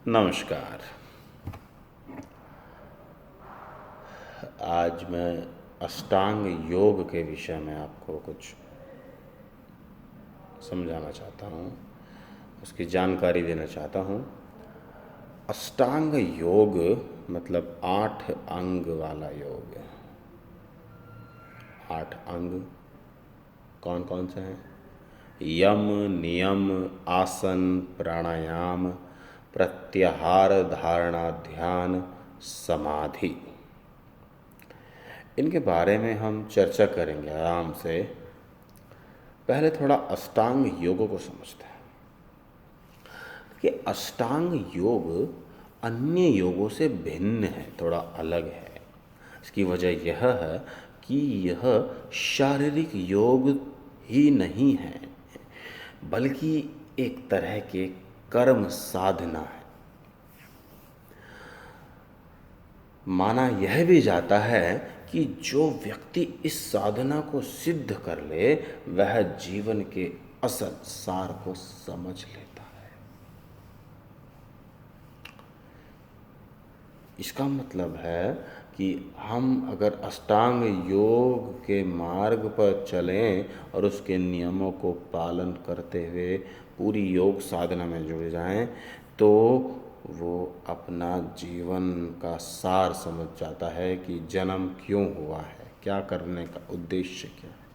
नमस्कार। आज मैं अष्टांग योग के विषय में आपको कुछ समझाना चाहता हूँ, उसकी जानकारी देना चाहता हूँ। अष्टांग योग मतलब 8 अंग वाला योग। 8 अंग कौन कौन से हैं? यम, नियम, आसन, प्राणायाम, प्रत्याहार, धारणा, ध्यान, समाधि। इनके बारे में हम चर्चा करेंगे आराम से। पहले थोड़ा अष्टांग योग को समझते हैं कि अष्टांग योग अन्य योगों से भिन्न है, थोड़ा अलग है। इसकी वजह यह है कि यह शारीरिक योग ही नहीं है, बल्कि एक तरह के कर्म साधना है। माना यह भी जाता है कि जो व्यक्ति इस साधना को सिद्ध कर ले वह जीवन के असल सार को समझ लेता है। इसका मतलब है कि हम अगर अष्टांग योग के मार्ग पर चलें और उसके नियमों को पालन करते हुए पूरी योग साधना में जुड़ जाएं, तो वो अपना जीवन का सार समझ जाता है कि जन्म क्यों हुआ है, क्या करने का उद्देश्य क्या है।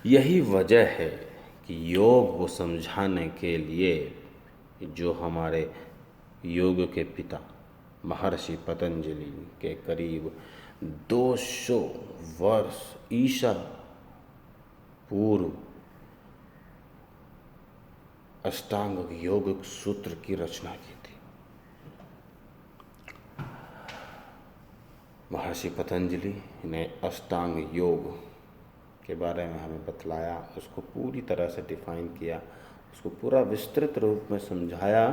यही वजह है कि योग को समझाने के लिए जो हमारे योग के पिता महर्षि पतंजलि के करीब 200 वर्ष ईसा पूर्व अष्टांग योग सूत्र की रचना की थी। महर्षि पतंजलि ने अष्टांग योग के बारे में हमें बतलाया, उसको पूरी तरह से डिफाइन किया, उसको पूरा विस्तृत रूप में समझाया।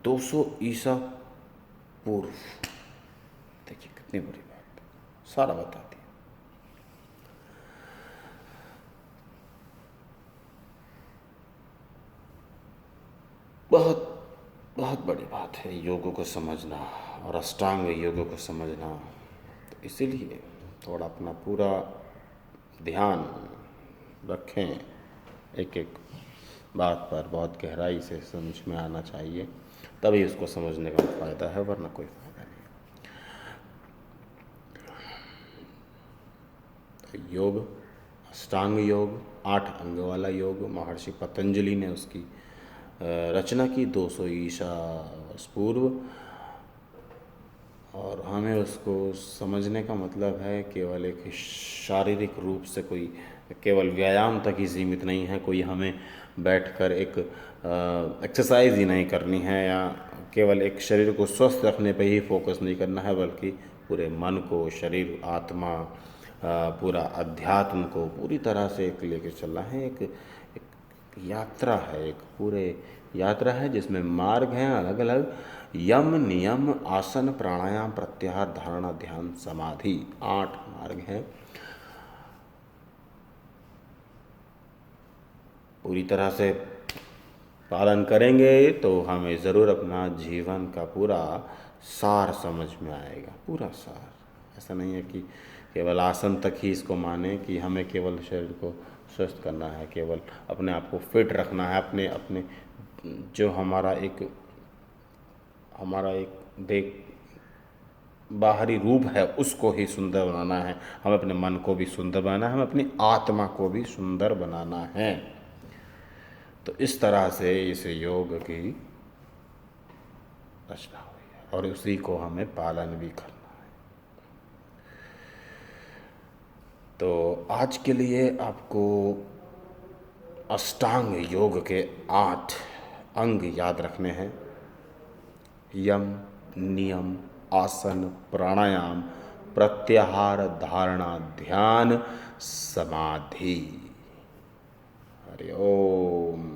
200 ईसा पूर्व, देखिए कितनी बड़ी बात, सारा बता दिया। बहुत बहुत बड़ी बात है योगों को समझना और अष्टांग योगों को समझना। तो इसीलिए थोड़ा अपना पूरा ध्यान रखें, एक एक बात पर बहुत गहराई से समझ में आना चाहिए, तभी उसको समझने का फ़ायदा है, वरना कोई फ़ायदा नहीं। तो योग, अष्टांग योग 8 अंग वाला योग, महर्षि पतंजलि ने उसकी रचना की 200 ईसा पूर्व। और हमें उसको समझने का मतलब है केवल एक शारीरिक रूप से कोई केवल व्यायाम तक ही सीमित नहीं है, कोई हमें बैठकर एक एक्सरसाइज ही नहीं करनी है या केवल एक शरीर को स्वस्थ रखने पे ही फोकस नहीं करना है, बल्कि पूरे मन को, शरीर, आत्मा, पूरा अध्यात्म को पूरी तरह से एक लेके चलना है। एक यात्रा है, एक पूरे यात्रा है जिसमें मार्ग हैं अलग अलग। यम, नियम, आसन, प्राणायाम, प्रत्याहार, धारणा, ध्यान, समाधि, 8 मार्ग हैं। पूरी तरह से पालन करेंगे तो हमें ज़रूर अपना जीवन का पूरा सार समझ में आएगा, पूरा सार। ऐसा नहीं है कि केवल आसन तक ही इसको माने कि हमें केवल शरीर को स्वस्थ करना है, केवल अपने आप को फिट रखना है, अपने अपने जो हमारा एक देख बाहरी रूप है उसको ही सुंदर बनाना है। हमें अपने मन को भी सुंदर बनाना है, हमें अपनी आत्मा को भी सुंदर बनाना है। तो इस तरह से इस योग की रचना हुई है और उसी को हमें पालन भी करना है। तो आज के लिए आपको अष्टांग योग के 8 अंग याद रखने हैं। यम, नियम, आसन, प्राणायाम, प्रत्याहार, धारणा, ध्यान, समाधि। हरि ओम।